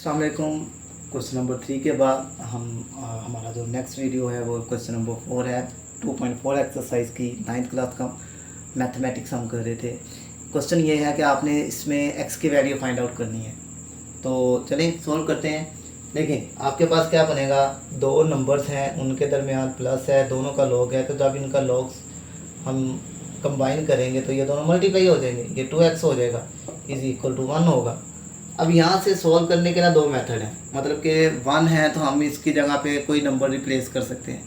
अस्सलाम वालेकुम। Question number 3 के बाद हमारा जो नेक्स्ट वीडियो है वो क्वेश्चन नंबर 4 है। 2.4 एक्सरसाइज की 9th क्लास का मैथमेटिक्स हम कर रहे थे। क्वेश्चन ये है कि आपने इसमें एक्स की वैल्यू फाइंड आउट करनी है। तो चलिए सॉल्व करते हैं। देखिए आपके पास क्या बनेगा, दो नंबर्स हैं उनके दरमियान प्लस है, दोनों का लॉग है, तो जब इनका लॉग हम कंबाइन करेंगे तो ये दोनों मल्टीप्लाई हो जाएंगे, ये 2x हो जाएगा इज इक्वल टू 1 होगा। अब यहाँ से सॉल्व करने के ना दो मेथड हैं, मतलब कि 1 है तो हम इसकी जगह पे कोई नंबर रिप्लेस कर सकते हैं।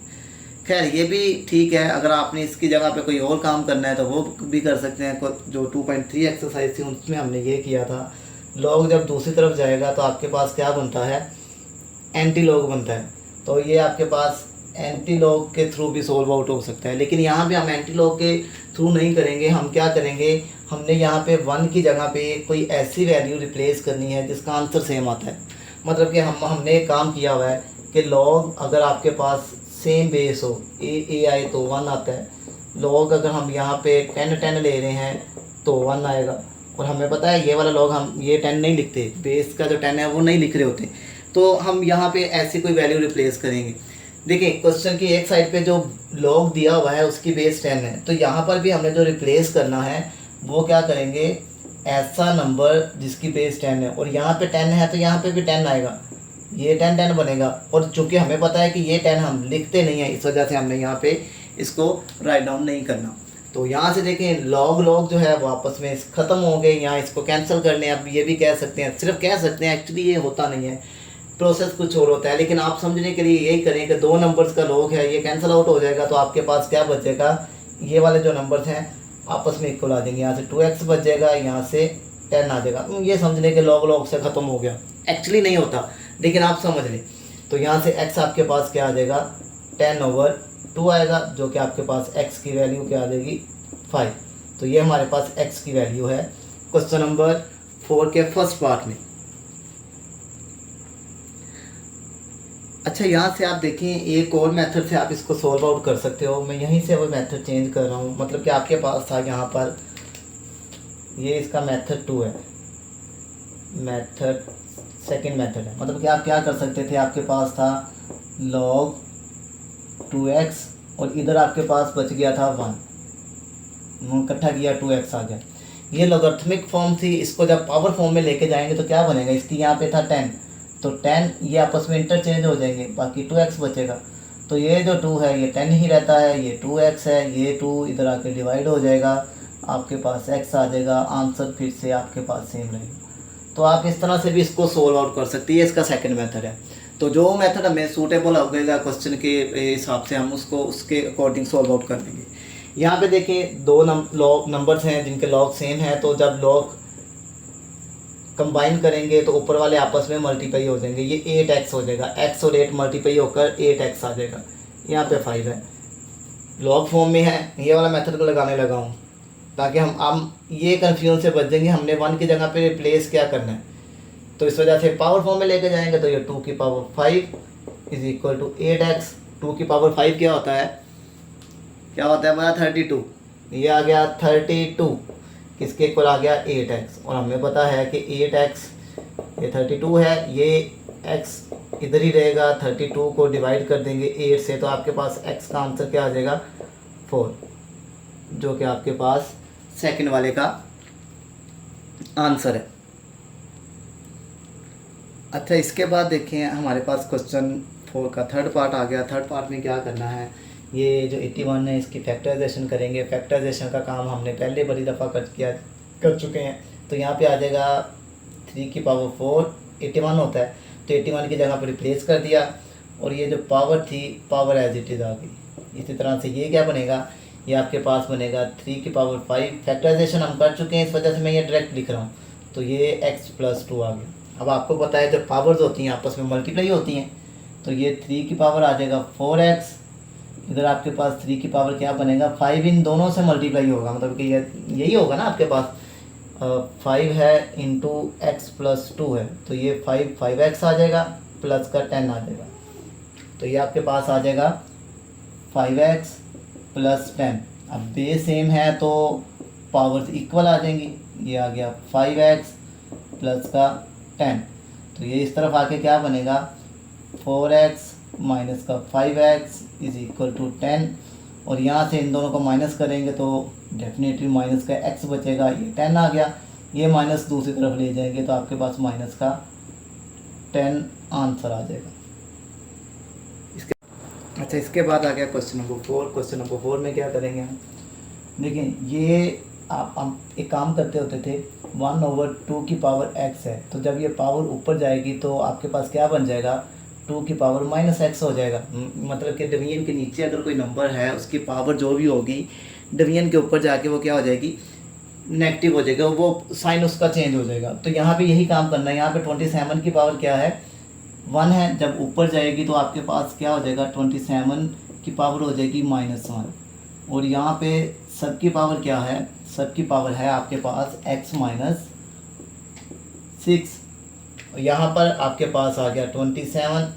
खैर ये भी ठीक है, अगर आपने इसकी जगह पे कोई और काम करना है तो वो भी कर सकते हैं। जो 2.3 एक्सरसाइज थी उसमें हमने ये किया था, लॉग जब दूसरी तरफ जाएगा तो आपके पास क्या बनता है, एंटी लॉग बनता है। तो ये आपके पास एंटी लॉग के थ्रू भी सॉल्व आउट हो सकता है, लेकिन यहाँ पे हम एंटी लॉग के थ्रू नहीं करेंगे। हम क्या करेंगे, हमने यहाँ पे 1 की जगह पे कोई ऐसी वैल्यू रिप्लेस करनी है जिसका आंसर सेम आता है। मतलब कि हमने एक काम किया हुआ है कि लॉग अगर आपके पास सेम बेस हो, ए आए तो 1 आता है। लॉग अगर हम यहाँ पे 10 ले रहे हैं तो 1 आएगा। और हमें पता है ये वाला लॉग हम ये 10 नहीं लिखते, बेस का जो 10 है वो नहीं लिख रहे होते, तो हम यहाँ पे ऐसी कोई वैल्यू रिप्लेस करेंगे। देखिए क्वेश्चन की एक साइड पे जो लॉग दिया हुआ है उसकी बेस 10 है, तो यहाँ पर भी हमने जो रिप्लेस करना है वो क्या करेंगे, ऐसा नंबर जिसकी बेस 10 है, और यहाँ पे 10 है तो यहाँ पे भी 10 आएगा, ये 10 बनेगा। और चूंकि हमें पता है कि ये 10 हम लिखते नहीं है, इस वजह से हमने यहाँ पे इसको राइट डाउन नहीं करना। तो यहाँ से देखें लॉग लॉग जो है वो आपस में ख़त्म हो गए, यहाँ इसको कैंसिल कर लें। आप ये भी कह सकते हैं, सिर्फ कह सकते हैं, एक्चुअली ये होता नहीं है, प्रोसेस कुछ और होता है। लेकिन आप समझने के लिए यही करें कि दो नंबर्स का लॉग है, ये कैंसिल आउट हो जाएगा, तो आपके पास क्या बचेगा, ये वाले जो नंबर्स हैं आपस में इक्वल आ जाएंगे। यहाँ से 2x बच जाएगा, यहाँ से 10 आ जाएगा। ये समझ लें कि लॉग लॉग से ख़त्म हो गया, एक्चुअली नहीं होता लेकिन आप समझ लें। तो यहाँ से x आपके पास क्या आ जाएगा, 10/2 आएगा, जो कि आपके पास x की वैल्यू क्या आ जाएगी, 5। तो ये हमारे पास x की वैल्यू है क्वेश्चन नंबर 4 के फर्स्ट पार्ट में। अच्छा यहाँ से आप देखें एक और मेथड से आप इसको सॉल्व आउट कर सकते हो। मैं यहीं से वो मेथड चेंज कर रहा हूँ, मतलब कि आपके पास था यहाँ पर, ये इसका मेथड 2 है, मेथड सेकंड मेथड है। मतलब कि आप क्या कर सकते थे, आपके पास था log 2x और इधर आपके पास बच गया था 1, इकट्ठा किया 2x आ गया। ये लॉगरिथमिक फॉर्म थी, इसको जब पावर फॉर्म में लेके जाएंगे तो क्या बनेगा, इसकी यहाँ पे था 10, तो 10 ये आपस में इंटरचेंज हो जाएंगे, बाकी 2x बचेगा। तो ये जो 2 है ये 10 ही रहता है, ये 2x है, ये 2 इधर आके डिवाइड हो जाएगा, आपके पास x आ जाएगा, आंसर फिर से आपके पास सेम रहेगा। तो आप इस तरह से भी इसको सोल्व आउट कर सकते हैं, इसका सेकंड मेथड है। तो जो मेथड हमें सूटेबल होगा क्वेश्चन के हिसाब से हम उसको उसके अकॉर्डिंग सोल्व आउट कर लेंगे। यहाँ पे देखें दो नंबर्स हैं जिनके लॉग सेम है, तो जब लॉग कंबाइन करेंगे तो ऊपर वाले आपस में मल्टीप्लाई हो जाएंगे, ये 8x हो जाएगा, x और 8 मल्टीप्लाई होकर 8x आ जाएगा। यहाँ पे 5 है, लॉग फॉर्म में है, ये वाला मेथड को लगाने लगा हूँ ताकि हम ये कन्फ्यूजन से बच जाएंगे, हमने 1 की जगह पे रिप्लेस क्या करना है। तो इस वजह से पावर फॉर्म में लेके जाएंगे तो ये 2 की power 5 is equal to 8x। 2 की पावर 5 क्या होता है, क्या होता है बड़ा, 32। ये आ गया 32, किसके इक्वल आ गया, 8x। और हमें पता है कि 8x ये 32 है, ये x इधर ही रहेगा, 32 को डिवाइड कर देंगे 8 से, तो आपके पास x का आंसर क्या आ जाएगा, 4, जो कि आपके पास सेकंड वाले का आंसर है। अच्छा इसके बाद देखें हमारे पास क्वेश्चन 4 का थर्ड पार्ट आ गया। थर्ड पार्ट में क्या करना है, ये जो 81 है इसकी फैक्टराइजेशन करेंगे। फैक्टराइजेशन का काम हमने पहले बड़ी दफ़ा कर चुके हैं। तो यहाँ पे आ जाएगा 3 की पावर 4 81 होता है, तो 81 की जगह पर रिप्लेस कर दिया, और ये जो पावर थी पावर एज इट इज़ आ गई। इसी तरह से ये क्या बनेगा, ये आपके पास बनेगा 3 की पावर 5। फैक्टराइजेशन हम कर चुके हैं, इस वजह से मैं ये डायरेक्ट लिख रहा हूँ, तो ये x+2 आ गया। अब आपको पता है जब पावर्स होती हैं आपस में मल्टीप्लाई होती हैं, तो ये 3 की पावर आ जाएगा 4x, इधर आपके पास 3 की पावर क्या बनेगा 5, इन दोनों से मल्टीप्लाई होगा, मतलब कि यही होगा ना आपके पास 5 है इंटू x+2 है, तो ये 5x आ जाएगा, प्लस का 10 आ जाएगा, तो ये आपके पास आ जाएगा 5x + 10। अब बेस सेम है तो पावर्स इक्वल आ जाएंगी, ये आ गया 5x प्लस का 10। तो ये इस तरफ आके क्या बनेगा 4x माइनस का 5x इज इक्वल टू 10, और यहाँ से इन दोनों को माइनस करेंगे तो डेफिनेटली माइनस का x बचेगा, ये 10 आ गया, ये माइनस दूसरी तरफ ले जाएंगे तो आपके पास माइनस का 10 आंसर आ जाएगा। अच्छा, इसके बाद आ गया क्वेश्चन नंबर 4। क्वेश्चन नंबर 4 में क्या करेंगे हम, देखिए ये आप हम एक काम करते होते थे 1/2 की पावर x है, तो जब ये पावर ऊपर जाएगी तो आपके पास क्या बन जाएगा 2 की पावर -x हो जाएगा। मतलब कि डिवीजन के नीचे अगर कोई नंबर है उसकी पावर जो भी होगी डिवीजन के ऊपर जाके वो क्या हो जाएगी नेगेटिव हो जाएगा, वो साइन उसका चेंज हो जाएगा। तो यहाँ पे यही काम करना है। यहाँ पे 27 की पावर क्या है 1 है, जब ऊपर जाएगी तो आपके पास क्या हो जाएगा 27 की पावर हो जाएगी -1, और यहाँ पे सब की पावर क्या है, सब की पावर है आपके पास x - 6, और यहाँ पर आपके पास आ गया 27।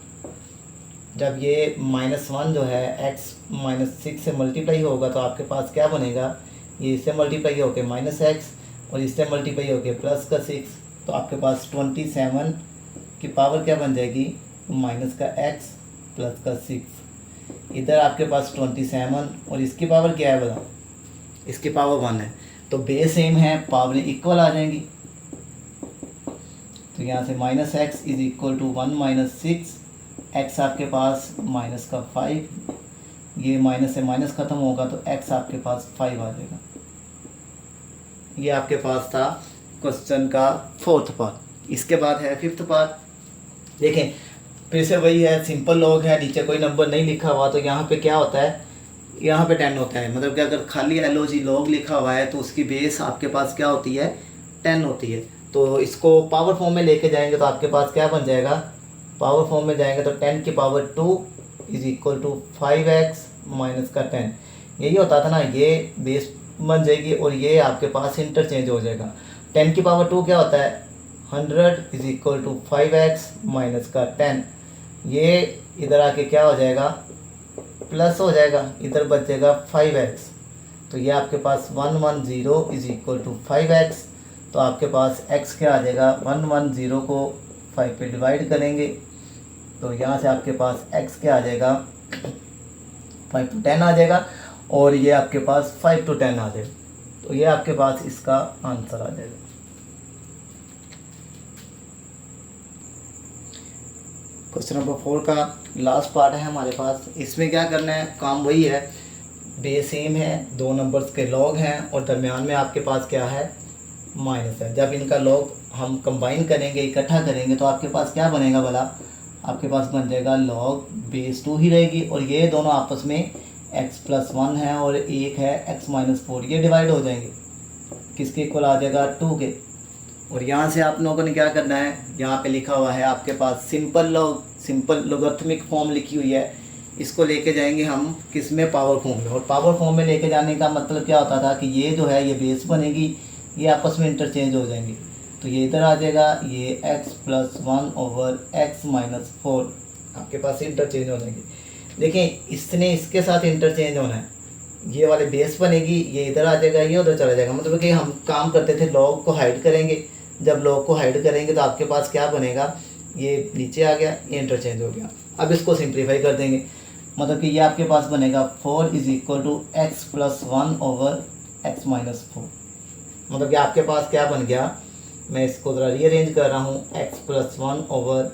जब ये -1 जो है x - 6 से मल्टीप्लाई होगा तो आपके पास क्या बनेगा, ये इससे मल्टीप्लाई होके -x और इससे मल्टीप्लाई होके प्लस का 6, तो आपके पास 27 की पावर क्या बन जाएगी माइनस का x प्लस का 6। इधर आपके पास 27 और इसकी पावर क्या है बता, इसकी पावर 1 है, तो बेस सेम है, पावर इक्वल आ जाएंगी। तो यहाँ से -x is equal to 1 - 6, x आपके पास माइनस का 5, ये माइनस से माइनस ख़त्म होगा तो x आपके पास 5 आ जाएगा। ये आपके पास था क्वेश्चन का 4th पार्ट। इसके बाद है 5th पार्ट। देखें फिर से वही है, सिंपल लॉग है, नीचे कोई नंबर नहीं लिखा हुआ, तो यहाँ पे क्या होता है, यहाँ पे 10 होता है। मतलब कि अगर खाली LOG लॉग लिखा हुआ है तो उसकी बेस आपके पास क्या होती है 10 होती है। तो इसको पावर फॉर्म में लेके जाएंगे तो आपके पास क्या बन जाएगा, पावर फॉर्म में जाएंगे तो 10 की power 2 is equal to 5x minus का 10। यही होता था ना, ये बेस बन जाएगी और ये आपके पास इंटरचेंज हो जाएगा। 10 की पावर 2 क्या होता है 100 is equal to 5x minus का 10। ये इधर आके क्या हो जाएगा प्लस हो जाएगा, इधर बचेगा 5x, तो ये आपके पास 110 इज इक्वल टू 5x। तो आपके पास x क्या आ जाएगा 110 को 5 पे डिवाइड करेंगे तो यहाँ से आपके पास x क्या आ जाएगा 5 to 10 आ जाएगा, और ये आपके पास 5 to 10 आ जाएगा। तो ये आपके पास इसका आंसर आ जाएगा। क्वेश्चन नंबर 4 का लास्ट पार्ट है हमारे पास। इसमें क्या करना है, काम वही है, बेस सेम है, दो नंबर्स के लॉग हैं और दरमियान में आपके पास क्या है माइनस है। जब इनका लॉग हम कंबाइन करेंगे, इकट्ठा करेंगे, तो आपके पास क्या बनेगा भला, आपके पास बन जाएगा लॉग बेस 2 ही रहेगी, और ये दोनों आपस में x + 1 है और एक है x - 4, ये डिवाइड हो जाएंगे, किसके इक्वल आ जाएगा 2 के। और यहाँ से आप लोगों ने क्या करना है, यहाँ पे लिखा हुआ है आपके पास सिंपल लोगरिथमिक फॉर्म लिखी हुई है, इसको लेके जाएंगे हम किस में पावर फॉर्म में। और पावर फॉर्म में लेके जाने का मतलब क्या होता था कि ये जो है ये बेस बनेगी, ये आपस में इंटरचेंज हो जाएंगे, तो ये इधर आ जाएगा, ये x + 1 ओवर x - 4 आपके पास इंटरचेंज हो जाएंगे। देखें इसने इसके साथ इंटरचेंज होना है, ये वाले बेस बनेगी, ये इधर आ जाएगा, ये उधर चला जाएगा। मतलब कि हम काम करते थे लॉग को हाइड करेंगे, जब लॉग को हाइड करेंगे तो आपके पास क्या बनेगा, ये नीचे आ गया, ये इंटरचेंज हो गया। अब इसको सिंप्लीफाई कर देंगे, मतलब कि ये आपके पास बनेगा 4 is equal to x + 1 over x - 4। मतलब कि आपके पास क्या बन गया, मैं इसको ज़रा रीअरेंज कर रहा हूँ, x + 1 over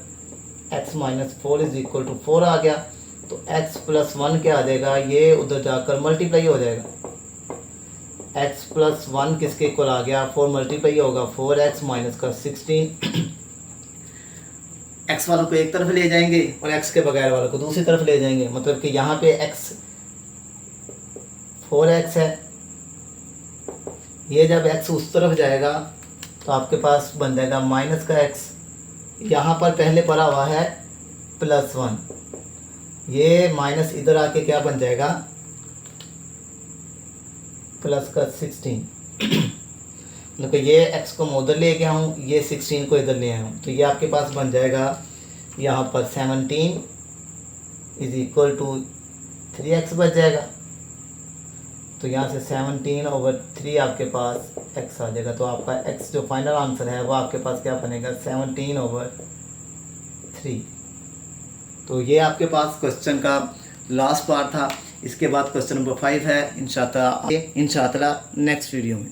x - 4 is equal to 4 आ गया। तो x + 1 क्या आ जाएगा, ये उधर जाकर मल्टीप्लाई हो जाएगा, x + 1 किसके इक्वल आ गया 4 मल्टीप्लाई होगा 4x माइनस का 16। x वालों को एक तरफ ले जाएंगे और x के बगैर वालों को दूसरी तरफ ले जाएंगे। मतलब कि यहाँ पे x 4x है, ये जब x उस तरफ जाएगा तो आपके पास बन जाएगा माइनस का x, यहाँ पर पहले पड़ा हुआ है +1, ये माइनस इधर आके क्या बन जाएगा प्लस का 16। मतलब ये x को मैं उधर ले गया हूँ, ये 16 को इधर ले आया हूँ, तो ये आपके पास बन जाएगा यहाँ पर 17 इज इक्वल टू 3x बच जाएगा। तो यहाँ से 17 ओवर 3 आपके पास x आ जाएगा। तो आपका x जो फाइनल आंसर है वो आपके पास क्या बनेगा 17 ओवर 3। तो ये आपके पास क्वेश्चन का लास्ट पार्ट था। इसके बाद क्वेश्चन नंबर 5 है इंशाअल्लाह नेक्स्ट वीडियो में।